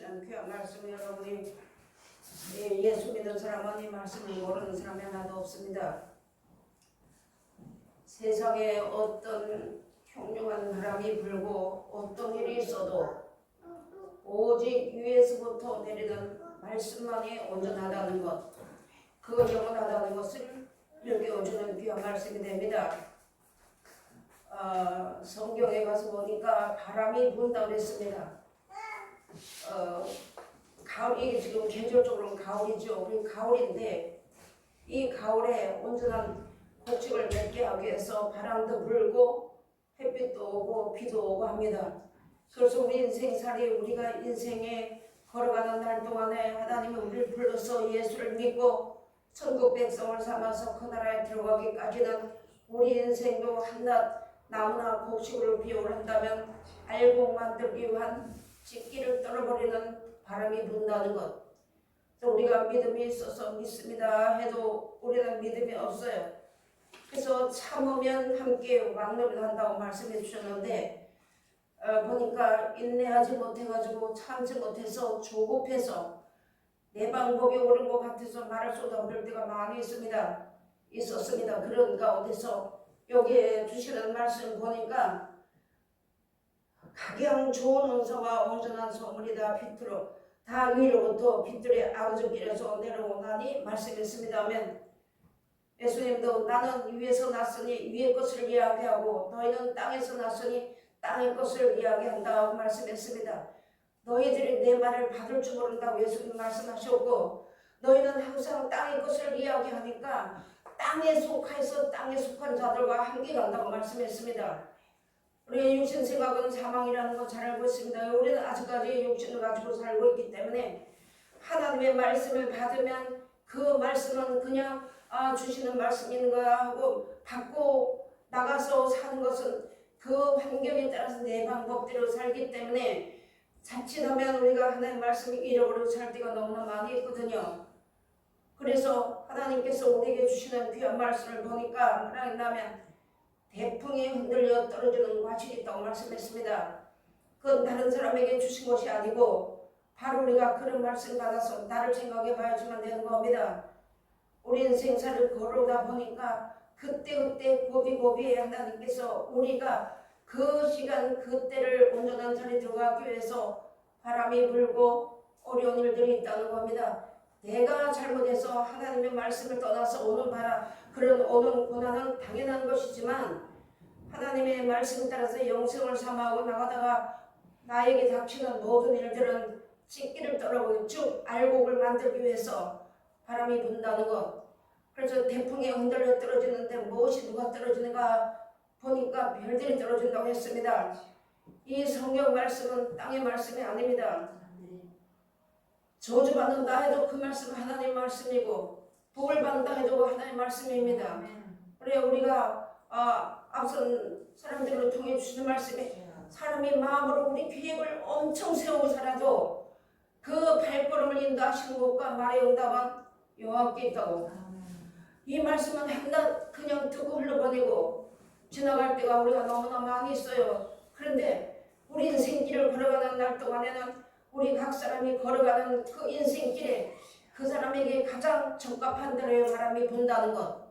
주시는 귀한 말씀 여러분이 예수 믿는 사람은 이 말씀을 모르는 사람이 하나도 없습니다. 세상에 어떤 흉흉한 바람이 불고 어떤 일이 있어도 오직 위에서부터 내리는 말씀만이 온전하다는 것, 그 영원하다는 것을 일깨워주는 귀한 말씀이 됩니다. 성경에 가서 보니까 바람이 분다고 했습니다. 가을이 지금 계절적으로는 가을이죠. 우리 가을인데 이 가을에 온전한 곡식을 맺게 하기 위해서 바람도 불고 햇빛도 오고 비도 오고 합니다. 그래서 우리 인생살이 우리가 인생에 걸어가는 날 동안에 하나님이 우리를 불러서 예수를 믿고 천국 백성을 삼아서 그 나라에 들어가기까지는 우리 인생도 한낱 나무나 곡식으로 비유를 한다면 알곡 만들기 위한 직기를 떨어버리는 바람이 분다는 것. 우리가 믿음이 있어서 믿습니다 해도 우리는 믿음이 없어요. 그래서 참으면 함께 왕노릇 한다고 말씀해 주셨는데 보니까 인내하지 못해가지고 참지 못해서 조급해서 내 방법이 옳은 것 같아서 말을 쏟아버릴 때가 많이 있었습니다. 그런 가운데서 여기에 주시는 말씀 보니까 각양 좋은 은사와 온전한 선물이다 빛으로 다 위로부터 빛들의 아버지께서 내려오나니 말씀했습니다면 예수님도 나는 위에서 났으니 위의 것을 이야기하고 너희는 땅에서 났으니 땅의 것을 이야기한다고 말씀했습니다. 너희들이 내 말을 받을 줄 모른다고 예수님 말씀하셨고 너희는 항상 땅의 것을 이야기하니까 땅에 속해서 땅에 속한 자들과 함께 간다고 말씀했습니다. 우리의 육신 생각은 사망이라는 거 잘 알고 있습니다. 우리는 아직까지 육신을 가지고 살고 있기 때문에 하나님의 말씀을 받으면 그 말씀은 그냥 주시는 말씀인 거야 하고 받고 나가서 사는 것은 그 환경에 따라서 내 방법대로 살기 때문에 자칫하면 우리가 하나님의 말씀을 잃어버리고 살 때가 너무나 많이 있거든요. 그래서 하나님께서 우리에게 주시는 귀한 말씀을 보니까 하나님 대풍이 흔들려 떨어지는 과실이 있다고 말씀했습니다. 그건 다른 사람에게 주신 것이 아니고 바로 우리가 그런 말씀 받아서 나를 생각해 봐야지만 되는 겁니다. 우리 인생사를 걸어오다 보니까 그때 고비고비에 하나님께서 우리가 그 시간 그때를 온전한 자리에 들어가기 위해서 바람이 불고 어려운 일들이 있다는 겁니다. 내가 잘못해서 하나님의 말씀을 떠나서 오는 바람, 그런 오는 고난은 당연한 것이지만 하나님의 말씀에 따라서 영생을 삼아하고 나가다가 나에게 닥치는 모든 일들은 직기를 떨어버리고 즉 알곡을 만들기 위해서 바람이 분다는 것. 그래서 태풍에 흔들려 떨어지는데 무엇이 누가 떨어지는가 보니까 별들이 떨어진다고 했습니다. 이 성경 말씀은 땅의 말씀이 아닙니다. 저주받는다 해도 그 말씀은 하나님의 말씀이고 복을 받는다 해도 하나님의 말씀입니다. 그래 우리가 앞선 사람들을 통해 주시는 말씀이 사람이 마음으로 우리 계획을 엄청 세우고 살아도 그 발걸음을 인도하시는 것과 말의 응답은 여호와께 있다고. 이 말씀은 한낱 그냥 듣고 흘러보내고 지나갈 때가 우리가 너무나 많이 있어요. 그런데 우리 인생길을 걸어가는 날 동안에는 우리 각 사람이 걸어가는 그 인생길에 그 사람에게 가장 적합한 대로의 바람이 분다는 것.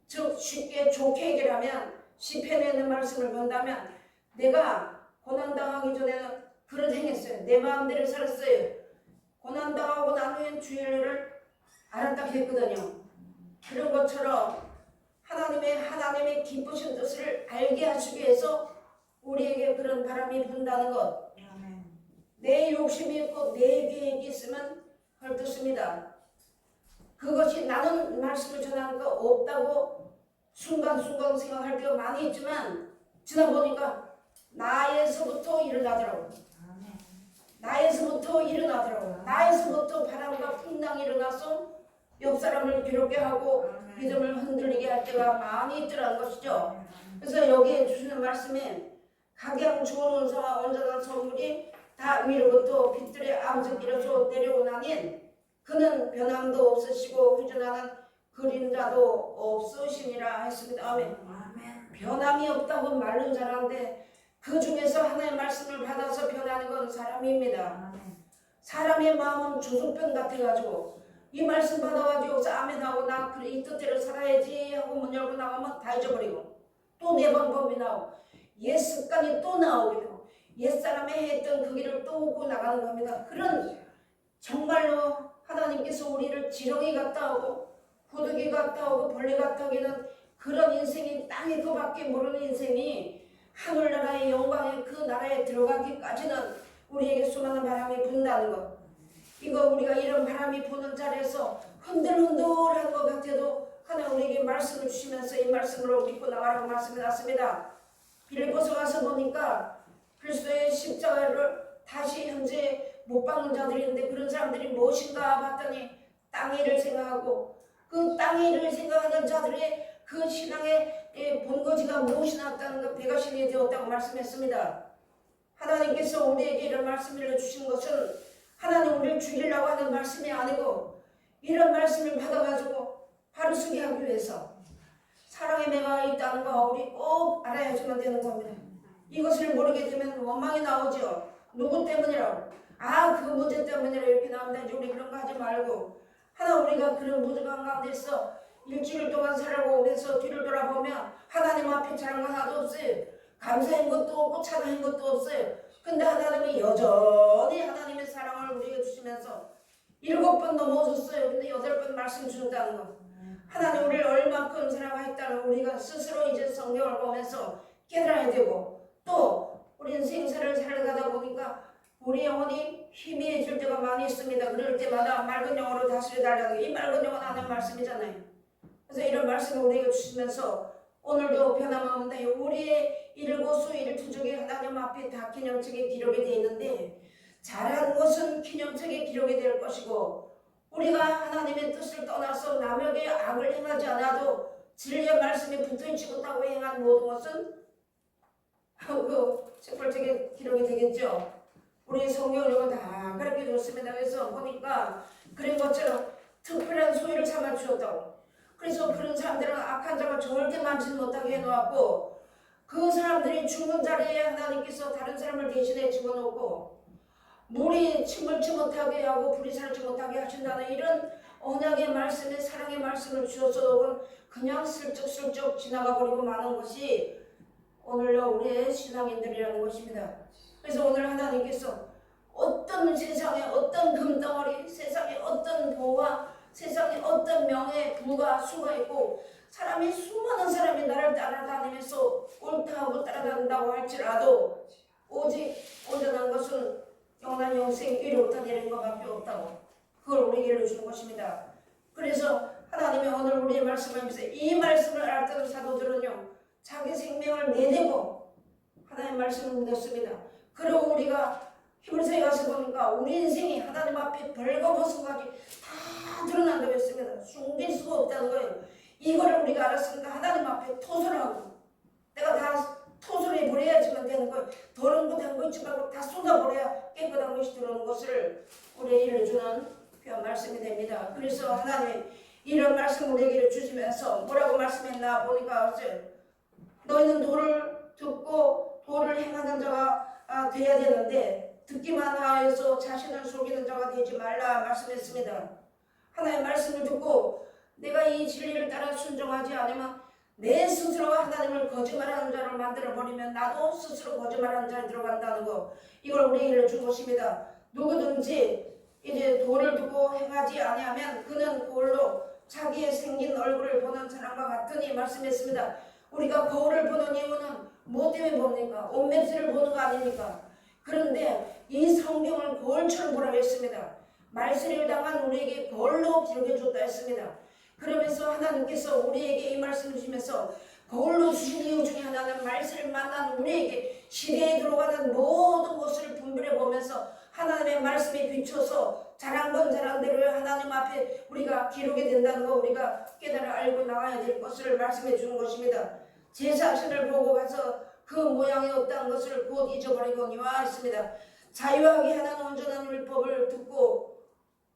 즉 쉽게 좋게 해결하면 시편에 있는 말씀을 본다면 내가 고난당하기 전에는 그릇 행했어요. 내 마음대로 살았어요. 고난당하고 난 후엔 주의 일을 알았다 했거든요. 그런 것처럼 하나님의 기쁘신 뜻을 알게 하시기 위해서 우리에게 그런 바람이 분다는 것. 내 욕심이 있고 내 계획이 있으면 헐뜯습니다. 그것이 나는 말씀을 전하는 거 없다고 순간순간 생각할 때가 많이 있지만 지나보니까 나에서부터 일어나더라고. 나에서부터 바람과 풍랑이 일어나서 옆 사람을 괴롭게 하고 믿음을 흔들리게 할 때가 많이 있더라는 것이죠. 그래서 여기에 주시는 말씀에 각양 좋은 은사와 온전한 선물이 다 위로부터 빛들의 아버지께로서 내려오나니 그는 변함도 없으시고 회전하는 그림자도 없으시니라 했습니다. 아멘. 변함이 없다고 말은 잘하는데 그 중에서 하나님의 말씀을 받아서 변하는 건 사람입니다. 사람의 마음은 조소편 같아가지고 이 말씀 받아가지고 아멘하고 나 그래 이 뜻대로 살아야지 하고 문 열고 나가면 다 잊어버리고 또 내 방법이 나오고 옛 습관이 또 나오게 되고 옛사람이 했던 그 길을 또 오고 나가는 겁니다. 그런 정말로 하나님께서 우리를 지렁이 같다 하고 호두기 같다 하고 벌레 같다 하기는 그런 인생이 땅에 그밖에 모르는 인생이 하늘나라의 영광의 그 나라에 들어가기까지는 우리에게 수많은 바람이 분다는 것. 이거 우리가 이런 바람이 부는 자리에서 흔들흔들한 것 같아도 하나님 우리에게 말씀을 주시면서 이 말씀으로 믿고 나가라고 말씀이 났습니다. 빌립보서 가서 보니까 그리스도의 십자가를 다시 현재 못 박는 자들이 있는데 그런 사람들이 무엇인가 봤더니 땅의 일을 생각하고 그 땅의 일을 생각하는 자들의 그 신앙의 본거지가 무엇이 나왔다는 것 배가신이 되었다고 말씀했습니다. 하나님께서 우리에게 이런 말씀을 주신 것은 하나님 우리를 죽이려고 하는 말씀이 아니고 이런 말씀을 받아가지고 바로 서게 하기 위해서 사랑의 매가 있다는 거 우리 꼭 알아야지만 되는 겁니다. 이것을 모르게 되면 원망이 나오죠. 누구 때문이라고? 그 문제 때문이라 이렇게 나옵니다. 이제 우리 그런 거 하지 말고 하나 우리가 그런 무지방 가운데서 일주일 동안 살아오면서 뒤를 돌아보면 하나님 앞에 잘한 거 하나도 없어요. 감사한 것도 없고 찬양한 것도 없어요. 근데 하나님이 여전히 하나님의 사랑을 우리에게 주시면서 7번 넘어졌어요. 근데 8번 말씀 주셨다는 거. 하나님 우리를 얼만큼 사랑하였다는 우리가 스스로 이제 성경을 보면서 깨달아야 되고 또 우리는 생사를 살아가다 보니까 우리 영혼이 희미해질 때가 많이 있습니다. 그럴 때마다 맑은 영으로 다스려달라는 이 맑은 영은 하나님 말씀이잖아요. 그래서 이런 말씀을 우리에게 주시면서 오늘도 변함없는데 우리의 일거수 일투족이 하나님 앞에 다 기념책에 기록이 되어 있는데 잘한 것은 기념책에 기록이 될 것이고 우리가 하나님의 뜻을 떠나서 남에게 악을 행하지 않아도 진리의 말씀에 붙어있지 못하고 행한 모든 것은 그 책벌책에 기록이 되겠죠. 우리 성경을 다 가르쳐 줬습니다. 그래서 보니까 그런 것처럼 특별한 소유를 삼아 주었다고. 그래서 그런 사람들은 악한 자가 절대 만지지 못하게 해놓았고 그 사람들이 죽는 자리에 하나님께서 다른 사람을 대신해 집어넣고 물이 침을치 못하게 하고 불이 살지 못하게 하신다는 이런 언약의 말씀에 사랑의 말씀을 주셔서 그냥 슬쩍슬쩍 지나가 버리고 마는 것이 오늘날 우리의 신앙인들이라는 것입니다. 그래서 오늘 하나님께서 어떤 세상에 어떤 금덩어리, 세상에 어떤 보화, 세상에 어떤 명예, 부가, 수가 있고 사람이 수많은 사람이 나를 따라다니면서 옳다고 따라다닌다고 할지라도 오직 온전한 것은 영원한 영생 위로부터 내리는 것밖에 없다고 그걸 우리에게 주는 것입니다. 그래서 하나님이 오늘 우리의 말씀을 하면서 이 말씀을 알았던 사도들은요 자기 생명을 내내고 하나님의 말씀을 믿었습니다. 그리고 우리가 히브리서에 가서 보니까 우리 인생이 하나님 앞에 벌거벗은까지 다 드러난다고 했습니다. 숨길 수가 없다는 거예요. 이거를 우리가 알았으니까 하나님 앞에 토설하고 내가 다 토설해 버려야지만 되는 거예요. 더러운 거 단 거 있지 말고 다 쏟아버려야 깨끗한 것이 들어오는 것을 우리에게 일러주는 귀한 말씀이 됩니다. 그래서 하나님 이런 말씀을 우리에게 주시면서 뭐라고 말씀했나 보니까 너희는 도를 듣고 도를 행하는 자가 돼야 되는데 듣기만 하여서 자신을 속이는 자가 되지 말라 말씀했습니다. 하나님의 말씀을 듣고 내가 이 진리를 따라 순종하지 않으면 내 스스로가 하나님을 거짓말하는 자를 만들어버리면 나도 스스로 거짓말하는 자에 들어간다는 거 이걸 우리에게 준 것입니다. 누구든지 이제 도를 두고 행하지 아니하면 그는 그걸로 자기의 생긴 얼굴을 보는 사람과 같으니 말씀했습니다. 우리가 거울을 보는 이유는 뭐 때문에 봅니까? 옷맵새를 보는 거 아닙니까? 그런데 이 성경을 거울처럼 보라고 했습니다. 말세를 당한 우리에게 거울로 기록해줬다 했습니다. 그러면서 하나님께서 우리에게 이 말씀을 주시면서 거울로 주신 이유 중에 하나는 말세를 만난 우리에게 시대에 들어가는 모든 것을 분별해 보면서 하나님의 말씀에 비춰서 잘한 건 잘한 대로 하나님 앞에 우리가 기록이 된다는 거 우리가 깨달아 알고 나가야 될 것을 말씀해 주는 것입니다. 제 자신을 보고 가서 그 모양이 없다는 것을 곧 잊어버리거니와 했습니다. 자유하게 하는 온전한 율법을 듣고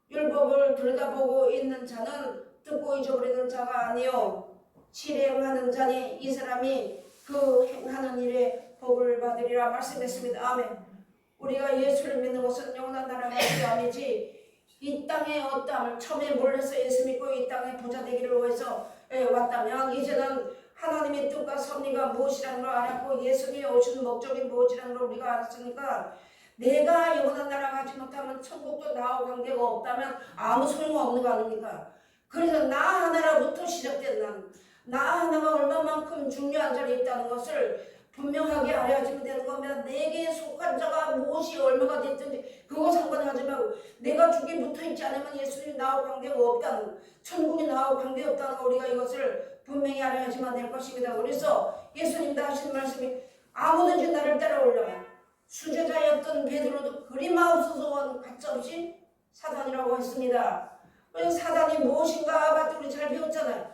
율법을 들여다보고 있는 자는 듣고 잊어버리는 자가 아니요 실행하는 자니 이 사람이 그 행하는 일에 복을 받으리라 말씀했습니다. 아멘. 우리가 예수를 믿는 것은 영원한 나라를 얻지 어떠함이지 이 땅의 어떠함을 처음에 몰라서 예수 믿고 이 땅에 부자 되기를 위해서 왔다면 이제는 하나님의 뜻과 섭리가 무엇이라는 걸 알았고 예수님이 오신 목적이 무엇이라는 걸 우리가 알았으니까 내가 영원한 나라 가지 못하면 천국도 나와 관계가 없다면 아무 소용없는 거 아닙니까? 그래서 나 하나로부터 시작된 나 하나가 얼마만큼 중요한 자리에 있다는 것을 분명하게 알아야지면 되는 겁니다. 내게 속한 자가 무엇이 얼마가 됐든지 그거 상관하지 말고 내가 죽이 붙어있지 않으면 예수님이 나와 관계가 없다는 천국이 나와 관계없다는 거 우리가 이것을 분명히 알아야지만 될 것입니다. 그래서 예수님도 하신 말씀이 아무든지 나를 따라오려면 수제자였던 베드로도 그리 마옵소서원 가짜없이 사단이라고 했습니다. 그래서 사단이 무엇인가 봤더니 우리 잘 배웠잖아요.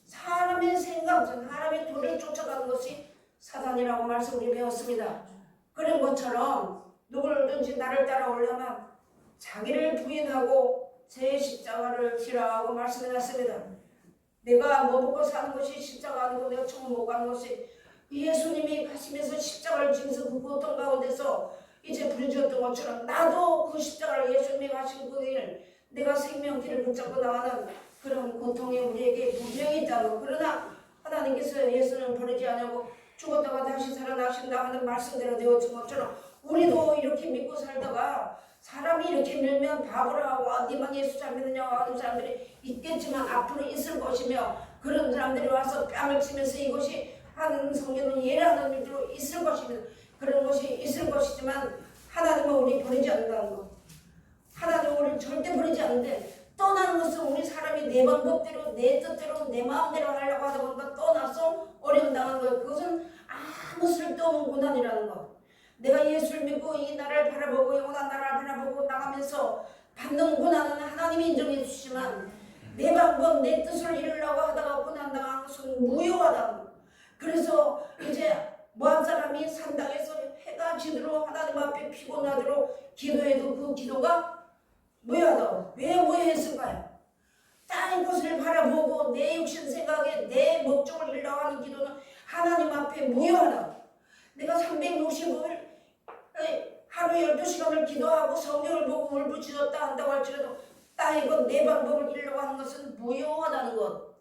사람의 생각, 사람의 도를 쫓아가는 것이 사단이라고 말씀 우리 배웠습니다. 그런 것처럼 누구든지 나를 따라오려면 자기를 부인하고 제 십자가를 지라고 말씀해놨습니다. 내가 뭐 먹고 사는 것이 십자가 아니고 내가 천국 못 가는 것이 예수님이 가시면서 십자가를 지면서 그 고통 가운데서 이제 부르짖었던 것처럼 나도 그 십자가를 예수님이 가신 그 일 내가 생명길을 붙잡고 나가는 그런 고통이 우리에게 분명히 있다고. 그러나 하나님께서 예수는 버리지 않냐고 죽었다가 다시 살아나신다 하는 말씀대로 되어진 것처럼 우리도 이렇게 믿고 살다가 사람이 이렇게 밀면 바보라 하고 니만 예수 잘 믿느냐 하는 사람들이 있겠지만 앞으로 있을 것이며 그런 사람들이 와서 뺨을 치면서 이것이 하는 성경은 예라는 일로 있을 것입니다. 그런 것이 있을 것이지만 하나님은 우리 버리지 않는다는 것. 하나님은 우리를 절대 버리지 않는데 떠나는 것은 우리 사람이 내 방법대로 내 뜻대로 내 마음대로 하려고 하다 보니까 떠나서 어려움 당하는 거예요. 그것은 아무 쓸데없는 고난이라는 것. 내가 예수를 믿고 이 나라를 바라보고 영원한 나라를 바라보고 나가면서 받는 고난은 하나님이 인정해 주시지만 내 방법 내 뜻을 이루려고 하다가 고난 당하는 것은 무효하다는 것. 그래서 이제 모압 사람이 산당에서 해가 지도록 하나님 앞에 피곤하도록 기도해도 그 기도가 무효하다고. 왜 무효했을까요? 땅의 것을 바라보고 내 육신 생각에 내 목적을 이루려고 하는 기도는 하나님 앞에 무효하다고. 내가 365일 하루에 12시간을 기도하고 성경을 보고 울부짖었다 한다고 할지라도 땅의 것 내 방법을 이루려고 하는 것은 무효하다는 것.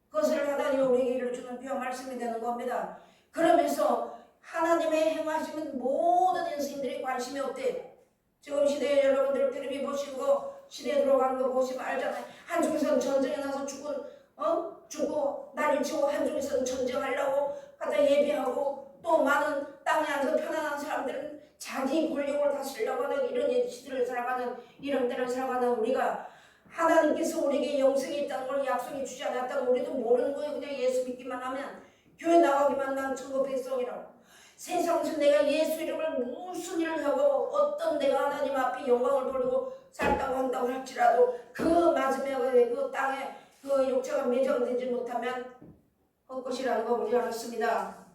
그것을 하나님이 우리에게 일러주는 귀한 말씀이 되는 겁니다. 그러면서 하나님의 행하시는 모든 인생들이 관심이 없대. 지금 시대에 여러분들 텔레비 보시고 시대에 들어가는 거 보시면 알잖아요. 한쪽에서는 전쟁에 나서 죽고 난리 치고 한쪽에서는 전쟁하려고 갖다 예비하고 또 많은 땅에 앉아서 편안한 사람들은 자기 권력을 다스리려고 하는 이런 시대를 살아가는 이런 때를 살아가는 우리가 하나님께서 우리에게 영생이 있다는 걸 약속해 주지 않았다고 우리도 모르는 거예요. 그냥 예수 믿기만 하면 교회 나가기만 난 천국 백성이라고. 세상에서 내가 예수 이름을 무슨 일을 하고 어떤 내가 하나님 앞에 영광을 돌리고 살다고 한다고 할지라도 그 마지막에 그 땅에 그 육체가 매장되지 못하면 헛것이라는 거 우리가 알았습니다.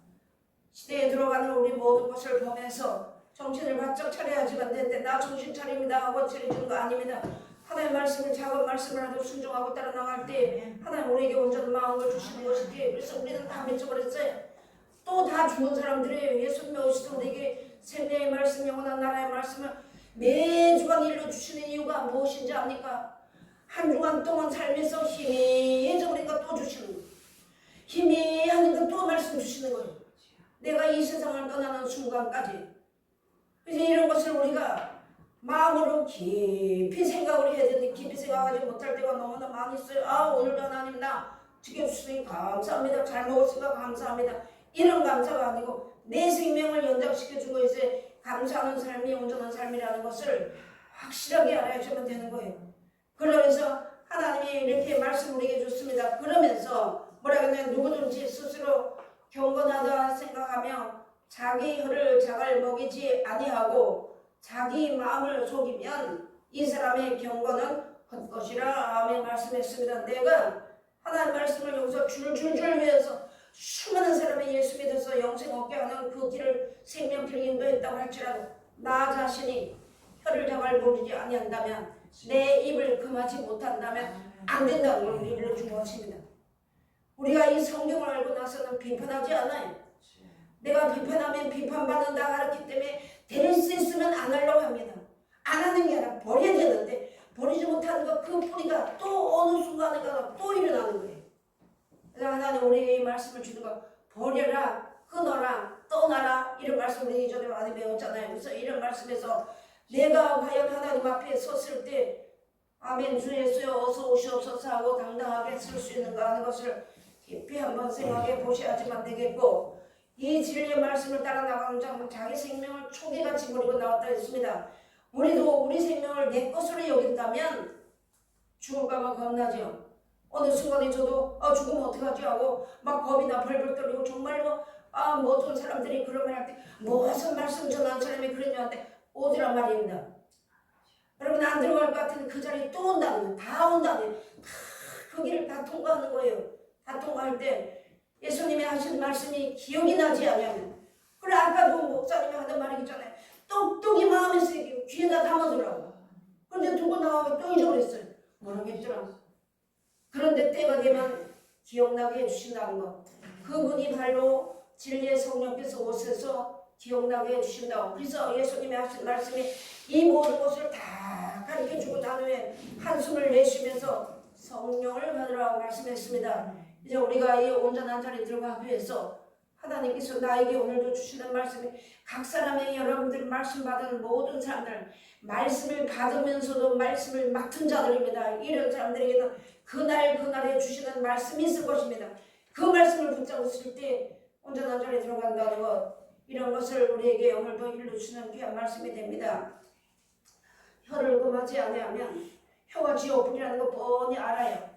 시대에 들어가는 우리 모든 것을 보면서 정신을 바짝 차려야지만 되는데 나 정신 차립니다 하고 차려주는 거 아닙니다. 하나님의 말씀을 작은 말씀이라도 순종하고 따라 나갈 때 하나님 우리에게 온전한 마음을 주시는 것이지. 그래서 우리는 다 미쳐버렸어요. 또 다 죽은 사람들이 예수님이 오시도 우리에게 생명의 말씀 영원한 나라의 말씀을 매주간 일러주시는 이유가 무엇인지 압니까? 한 주간 동안 살면서 희미해져버리니까 또 주시는 거예요. 희미하니까 또 말씀 주시는 거예요. 내가 이 세상을 떠나는 순간까지. 그래서 이런 것을 우리가 마음으로 깊이 생각을 해야 되는데 깊이 생각하지 못할 때가 너무나 많이 있어요. 오늘도 하나님 나 지켜주시니 감사합니다. 잘 먹었으니까 감사합니다. 이런 감사가 아니고 내 생명을 연장시켜준 것에 감사하는 삶이 온전한 삶이라는 것을 확실하게 알아야지만 되는 거예요. 그러면서 하나님이 이렇게 말씀 우리에게 줬습니다. 그러면서 뭐라 그러냐, 누구든지 스스로 경건하다 생각하며 자기 혀를 자갈 먹이지 아니하고 자기 마음을 속이면 이 사람의 경건은 헛것이라 아멘 말씀했습니다. 내가 하나님 말씀을 여기서 줄줄줄 외워서 수많은 사람이 예수 믿어서 영생 얻게 하는 그 길을 생명길을 인도했다고 할지라도 나 자신이 혀를 자갈 먹이지 아니한다면 내 입을 금하지 못한다면 안 된다는 걸 일러준 것입니다. 우리가 이 성경을 알고 나서는 비판하지 않아요. 내가 비판하면 비판받는다 하기 때문에 될 수 있으면 안 하려고 합니다. 안 하는 게 아니라 버려야 되는데 버리지 못하는 거 그 뿌리가 또 어느 순간에 가서 또 일어나는 거예요. 그래서 하나님 우리에게 이 말씀을 주는 거 버려라, 끊어라, 떠나라 이런 말씀 우리 이전에 많이 배웠잖아요. 그래서 이런 말씀에서 내가 과연 하나님 앞에 섰을 때 아멘 주 예수여 어서 오시옵소서 하고 당당하게 설 수 있는가 하는 것을 깊이 한번 생각해 보셔야지만 되겠고, 이 진리의 말씀을 따라 나가는 자는 자기 생명을 초기같이 버리고 나왔다 했습니다. 우리도 우리 생명을 내 것으로 여긴다면 죽을까봐 겁나죠. 어느 순간에 저도 죽으면 어떡하지 하고 막 겁이나 벌벌 떨리고 정말로 모든 사람들이 그런 말 할 때 무슨 말씀 전하는 사람이 그러냐는데 오더란 말입니다. 여러분 안 들어갈 것 같은 그 자리에 또 온다는 거예요. 다 온다는 거예요. 그 길을 다 통과하는 거예요. 다 통과할 때 예수님이 하신 말씀이 기억이 나지 않으면, 그래 아까도 목사님이 하는 말이 있잖아요. 똑똑히 마음에 새기고 귀에다 담아두라고. 그런데 두고 나오면 또 잊어버렸어요. 모르겠더라. 그런데 때가 되면 기억나게 해주신다는 것. 그분이 바로 진리의 성령께서 오셔서 기억나게 해주신다고. 그래서 예수님이 하신 말씀이 이 모든 것을 다 가르쳐주고 난 후에 한숨을 내쉬면서 성령을 받으라고 말씀했습니다. 이제 우리가 이 온전한 자리에 들어가기 위해서 하나님께서 나에게 오늘도 주시는 말씀이 각 사람의 여러분들 말씀 받은 모든 사람들, 말씀을 받으면서도 말씀을 맡은 자들입니다. 이런 사람들에게는 그날에 주시는 말씀이 있을 것입니다. 그 말씀을 붙잡았을 때 온전한 자리에 들어간다는 것, 이런 것을 우리에게 오늘도 일러주시는 귀한 말씀이 됩니다. 혀를 금하지 아니하면 혀가 지옥불이라는 거 뻔히 알아요.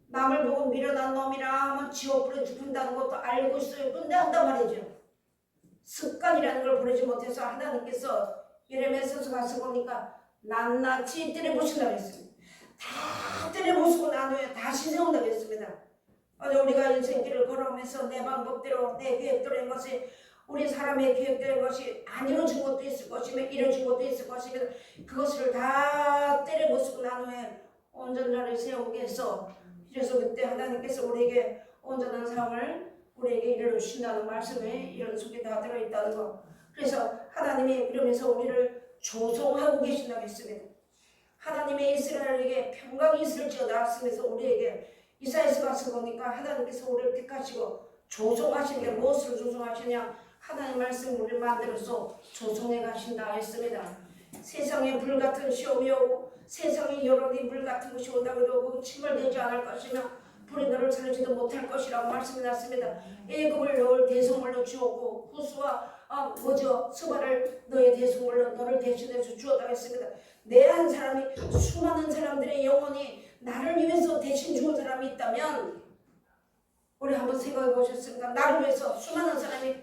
남을 보고 미련한 놈이라 하면 지옥불에 죽는다는 것도 알고 있어요. 근데 한단 말이죠. 습관이라는 걸 버리지 못해서 하나님께서 예레미야서 가서 보니까 낱낱이 때려보신다고 했습니다. 다 때려보시고 난 후에 다시 세운다고 했습니다. 우리가 인생길을 걸어오면서 내 방법대로 내 계획대로 한 것이, 우리 사람의 계획대로 한 것이 안 이루어진 것도 있을 것이며 이루어진 것도 있을 것이며, 그것을 다 때려보시고 난 후에 온전한 자리를 세우게 해서, 그래서 그때 하나님께서 우리에게 온전한 삶을 우리에게 이루어주신다는 말씀에 이런 속에 다 들어있다는 것. 그래서 하나님이 그러면서 우리를 조성하고 계신다고 했습니다. 하나님의 이스라엘에게 평강이 있을지어다 하시면서 우리에게 이사야서 가서 보니까 하나님께서 우리를 택하시고 조성하시는데 무엇을 조성하시냐, 하나님 말씀 우리를 만들어서 조성해 가신다 했습니다. 세상에 불같은 시험이 오고 세상에 여론이 물같은 것이 온다고 해도 침몰되지 않을 것이며 불이 너를 살지도 못할 것이라고 말씀이 났습니다. 애굽을 너를 대성물로 주었고 후수와 스바를 너의 대성물로 너를 대신해서 주었다고 했습니다. 내 한 사람이 수많은 사람들의 영혼이 나를 위해서 대신 죽은 사람이 있다면, 우리 한번 생각해 보셨습니까? 나를 위해서 수많은 사람이,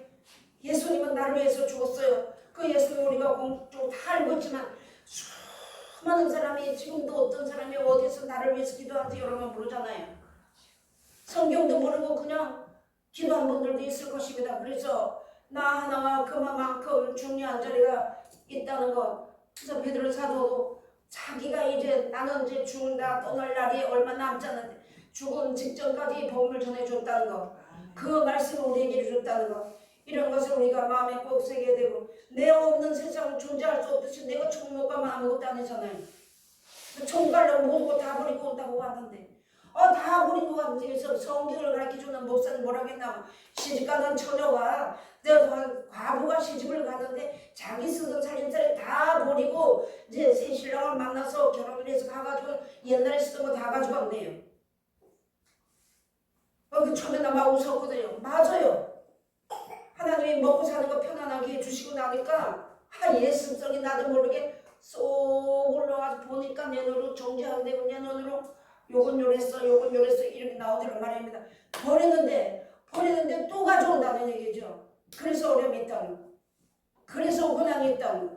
예수님은 나를 위해서 죽었어요. 그 예수님 우리가 공적으로 다 알고 있지만 수많은 사람이 지금도 어떤 사람이 어디서 나를 위해서 기도하는지 여러분 모르잖아요. 성경도 모르고 그냥 기도한 분들도 있을 것입니다. 그래서 나 하나가 그만큼 중요한 자리가 있다는 것. 그래서 베드로 사도도 자기가 이제 나는 이제 죽는다, 떠날 날이 얼마 남지 않는데 죽음 직전까지 복음을 전해줬다는 것, 그 말씀을 우리에게 주셨다는 것, 이런 것을 우리가 마음에 꼭 새겨야 되고, 내 없는 세상은 존재할 수 없듯이 내가 총 못 가면 아무것도 아니잖아요. 총 가려고 모든 거 다 버리고 온다고 왔는데 다 버리고 왔는데, 그래서 성경을 가르쳐주는 목사는 뭐라고 했나, 시집가는 처녀가, 과부가 시집을 가는데 자기 쓰던 살림살이 다 버리고 이제 새 신랑을 만나서 결혼을 해서 가가지고 옛날에 쓰던 거 다 가져간대요. 그 처음에 막 웃었거든요. 맞아요. 하나님이 먹고 사는 거 편안하게 해주시고 나니까 예습성이 나도 모르게 쏙 올라와서 보니까 내 눈으로 정지하게 되고 내 눈으로 요건 요랬어 요건 요랬어 이렇게 나오더란 말입니다. 버리는데 또 가져온다는 얘기죠. 그래서 어려움이 있다는 거. 그래서 고난이 있다는 거.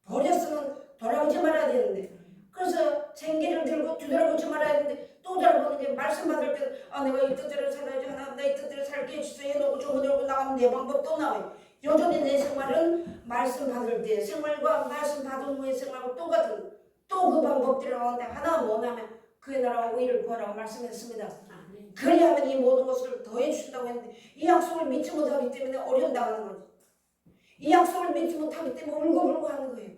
버렸으면 돌아오지 말아야 되는데, 그래서 생기를 들고 뒤돌아보지 말아야 되는데 또 돌아보는 게, 말씀 받을 때 내가 이 뜻대로 살아야지, 하나 내 뜻대로 살게 해주세요 해놓고 주문하고 나가면 내 방법 또 나와요. 여전히 내 생활은 말씀 받을 때 생활과 말씀 받은 후의 생활과 똑같은, 또 그 방법대로 나오는데 하나 뭐냐면 그의 나라와 의를 구하라고 말씀했습니다. 그리하면 이 모든 것을 더해 주신다고 했는데, 이 약속을 믿지 못하기 때문에 어려움 당하는 거죠. 이 약속을 믿지 못하기 때문에 울고불고 하는 거예요.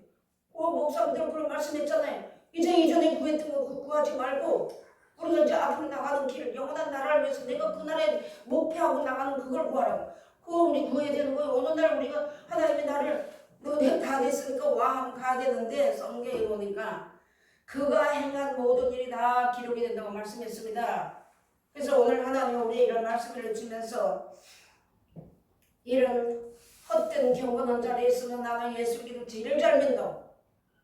목사님들 그런 말씀했잖아요. 이제 이전에 구했던 거 구하지 말고 우리가 이제 앞으로 나가는 길, 영원한 나라를 위해서 내가 그날에 목표하고 나가는 그걸 구하라고. 그거 우리 구해야 되는 거예요. 어느 날 우리가 하나님의 나를 너네 다 됐으니까 와 가야 되는데 성경에 보니까 그가 행한 모든 일이 다 기록이 된다고 말씀했습니다. 그래서 오늘 하나님 우리 이런 말씀을 주면서 이런 헛된 경건한 자리에 있으면 나는 예수 믿고 제일 잘 믿는다.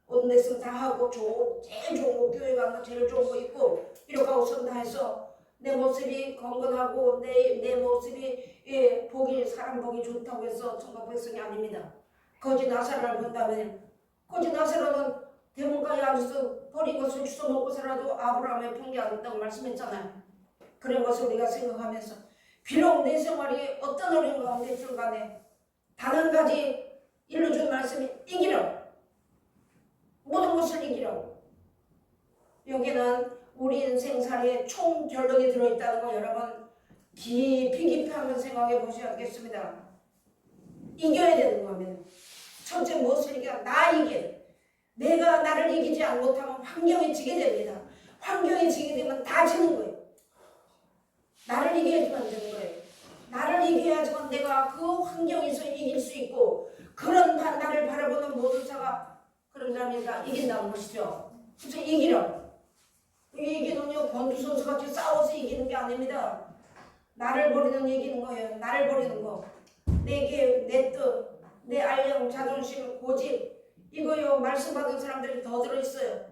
온 말씀 다 하고 제일 좋은 거 교회 가면 제일 좋은 거 있고 이렇게 하고선 다 해서 내 모습이 건건하고 내 모습이 보기 사람 보기 좋다고 해서 천국 백성이 아닙니다. 거지 나사로를 본다면 거지 나사로는 대문가에 앉아서 버린 것을 주워 먹고 살아도 아브라함의 품이 안 된다고 말씀했잖아요. 그런 것을 우리가 생각하면서 비록 내 생활이 어떤 어려운 가운데 있든 간에 단 한 가지 일러준 말씀이 이기라. 모든 것을 이기라고. 여기는 우리 인생살이에 총 결론이 들어있다는 거 여러분 깊이 한번 생각해 보셔야겠습니다. 이겨야 되는 거면 첫째 무엇을 이겨? 나 이겨. 내가 나를 이기지 못하면 환경이 지게 됩니다. 환경이 지게 되면 다 지는 거예요. 나를 이겨야지만 되는 거예요. 나를 이겨야지만 내가 그 환경에서 이길 수 있고 그런 나를 바라보는 모든 자가 그런 사람이 다 이긴다는 것이죠. 그래서 이기라. 이기는요 권투 선수 같이 싸워서 이기는 게 아닙니다. 나를 버리는 이기는 거예요. 나를 버리는 거. 내게 내 뜻, 내 알령, 자존심, 고집 이거요 말씀 받은 사람들이 더 들어있어요.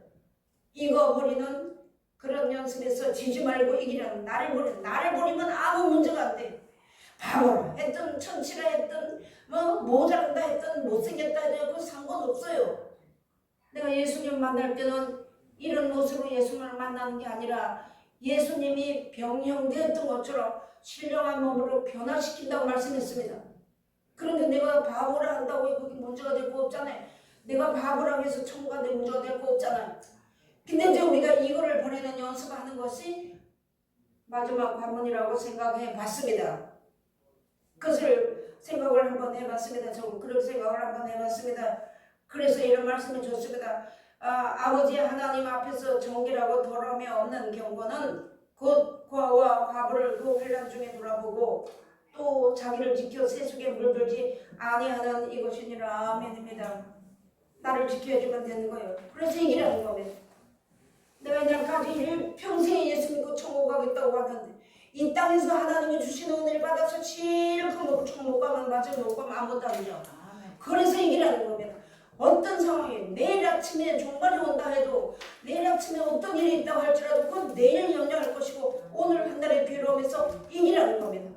이거 버리는 그런 연습에서 지지 말고 이기라는 나를 버리면 아무 문제가 안 돼. 바보라 했든 천치라 했든 뭐 모자란다 했든 못생겼다 해도 상관없어요. 내가 예수님 만날 때는 이런 모습으로 예수님을 만나는 게 아니라 예수님이 병형되었던 것처럼 신령한 몸으로 변화시킨다고 말씀했습니다. 그런데 내가 바보라 한다고 그게 문제가 될 거 없잖아요. 내가 바보라고 해서 천국 가는 데 문제가 될 거 없잖아요. 근데 이제 우리가 이거를 버리는 연습하는 것이 마지막 관문이라고 생각해 봤습니다. 그것을 생각을 한번 해봤습니다. 저 그런 생각을 한번 해봤습니다. 그래서 이런 말씀을 줬습니다. 아버지 하나님 앞에서 정결하고 더러움이 없는 경건은 곧 과와 과부를 그 환난 중에 돌아보고 또 자기를 지켜 세속에 물들지 아니하는 이것이니라. 아멘입니다. 나를 지켜주면 되는 거예요. 그래서 이기라는 겁니다. 내가 이날까지 평생에 예수 믿고 천국 가겠다고 하는데 이 땅에서 하나님이 주시는 은혜를 받아서 실컷 먹고 천국 가면 맞아 못 가면 아무것도 아니죠. 그래서 이기라는 겁니다. 어떤 상황이 내일 아침에 종말이 온다 해도 내일 아침에 어떤 일이 있다고 할지라도 그건 내일 영향할 것이고 오늘 한 달의 비로움에서 이기라는 겁니다.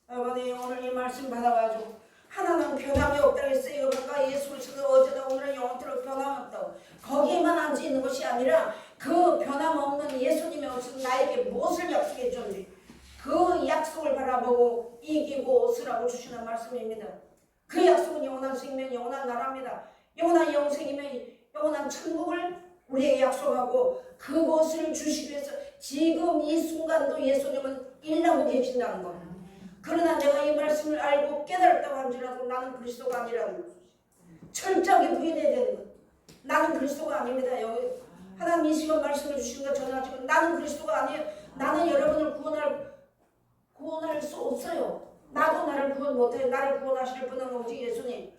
아버지 오늘 이 말씀 받아가지고 하나는 변함이 없다고 했어요. 가까이 예수 그리스도 어제나 오늘은 영원토록 변함이 없다고. 거기에만 앉아 있는 것이 아니라 그 변함없는 예수님의 오신 나에게 무엇을 약속해 줬는지 그 약속을 바라보고 이기고 쓰라고 주시는 말씀입니다. 그 약속은 영원한 생명, 영원한 나라입니다. 영원한 영생이면 영원한 천국을 우리에게 약속하고 그것을 주시기 위해서 지금 이 순간도 예수님은 일하고 계신다는 겁니다. 그러나 내가 이 말씀을 알고 깨달았다고 한지라도 나는 그리스도가 아니라는 거죠. 철저하게 부인해야 되는 거예요. 나는 그리스도가 아닙니다. 여기 하나님 이 시간 말씀을 주신 거 전하지만 나는 그리스도가 아니에요. 나는 여러분을 구원할 수 없어요. 나도 나를 구원 못해요. 나를 구원하실 분은 오직 예수님.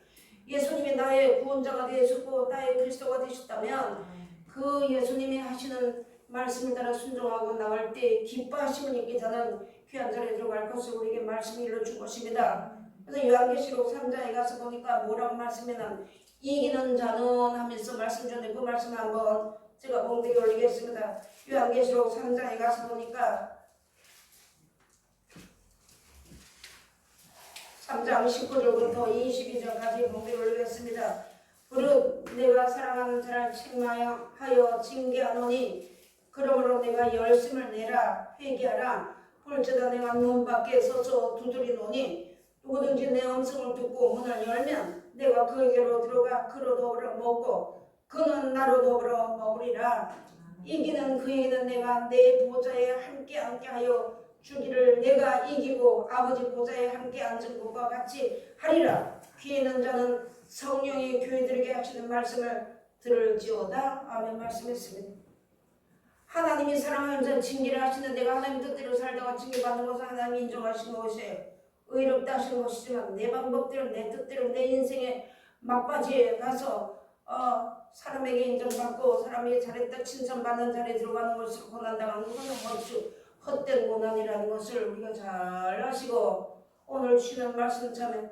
예수님이 나의 구원자가 되셨고 나의 그리스도가 되셨다면 그 예수님이 하시는 말씀을 따라 순종하고 나갈 때 기뻐하시는 있게 저는 귀한 자리에 들어갈 것을 우리에게 말씀을 일러준 것입니다. 그래서 요한계시록 3장에 가서 보니까 뭐라고 말씀하면 이기는 자는 하면서 말씀 전에 그 말씀을 한번 제가 봉독에 올리겠습니다. 요한계시록 3장에 가서 보니까 3장 19절부터 22절까지 봉독에 올리겠습니다. 그릇 내가 사랑하는 자를 책망하여 징계하노니 그러므로 내가 열심을 내라 회개하라. 볼지다 내가 문 밖에 서서 두드리노니 누구든지 내 음성을 듣고 문을 열면 내가 그에게로 들어가 그로 더불어 먹고 그는 나로 더불어 먹으리라. 이기는 그에게는 내가 내 보좌에 함께 하여 주기를 내가 이기고 아버지 보좌에 함께 앉은 것과 같이 하리라. 귀 있는 자는 성령이 교회들에게 하시는 말씀을 들을지어다. 아멘 말씀했습니다. 하나님이 사랑하는 자 징계를 하시는 내가 하나님 뜻대로 살다가 징계받는 것은 하나님이 인정하시는 것이에요. 의롭다 하시는 것이지만 내 방법대로 내 뜻대로 내 인생의 막바지에 가서 사람에게 인정받고 사람에게 잘했다 칭찬받는 자리에 들어가는 것을 고난당하는 것은 헛된 고난이라는 것을 우리가 잘 아시고 오늘 주시는 말씀 참에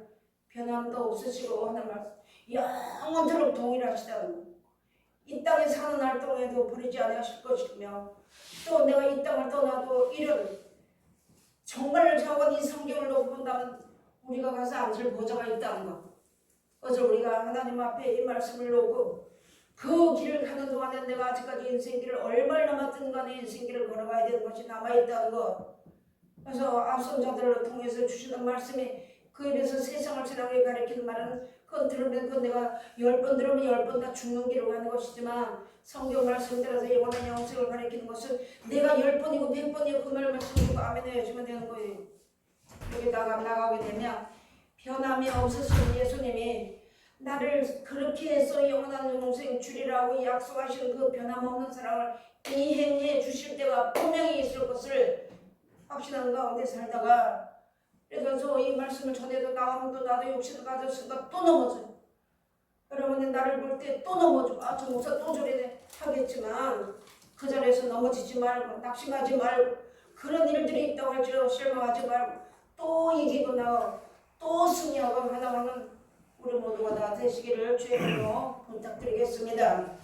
변함도 없으시고 하는 말씀 영원토록 동일하시다는 것. 이 땅에 사는 날 동안에도 버리지 아니하실 것이며 또 내가 이 땅을 떠나도 이런 정말 자원 이 성경을 놓고 본다면 우리가 가서 앉을 보좌가 있다는 것. 그래서 우리가 하나님 앞에 이 말씀을 놓고 그 길을 가는 동안에 내가 아직까지 인생길을 얼마나 남았든 간에 인생길을 걸어가야 되는 것이 남아있다는 것. 그래서 앞선 자들을 통해서 주시는 말씀이 그 입에서 세상을 지나게 가리키는 말은 그건 들으면 그건 내가 10번 들으면 10번 다 죽는 길로 가는 것이지만 성경 말씀 따라서 영원한 영생을 가리키는 것은 내가 10번이고 100번이고 그 말 말씀 듣고 아멘 해주면 되는 거예요. 여기 나가게 되면 변함이 없으신 예수님이 나를 그렇게 해서 영원한 영생 주리라고 약속하신 그 변함없는 사랑을 이행해 주실 때가 분명히 있을 것을 확신하는 가운데 살다가 그래서 이 말씀을 전해도 나오면 또 나도 욕심을 가졌으니까 또 넘어져요. 여러분이 나를 볼 때 또 넘어져. 저 목사 또 저리네 하겠지만 그 자리에서 넘어지지 말고 낙심하지 말고 그런 일들이 있다고 할지라도 실망하지 말고 또 이기고 나가고 또 승리하고 하나가는 우리 모두가 다 되시기를 주의 이름으로 부탁드리겠습니다.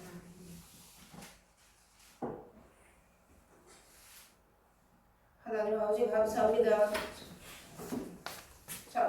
하나님 아버지 감사합니다. 자,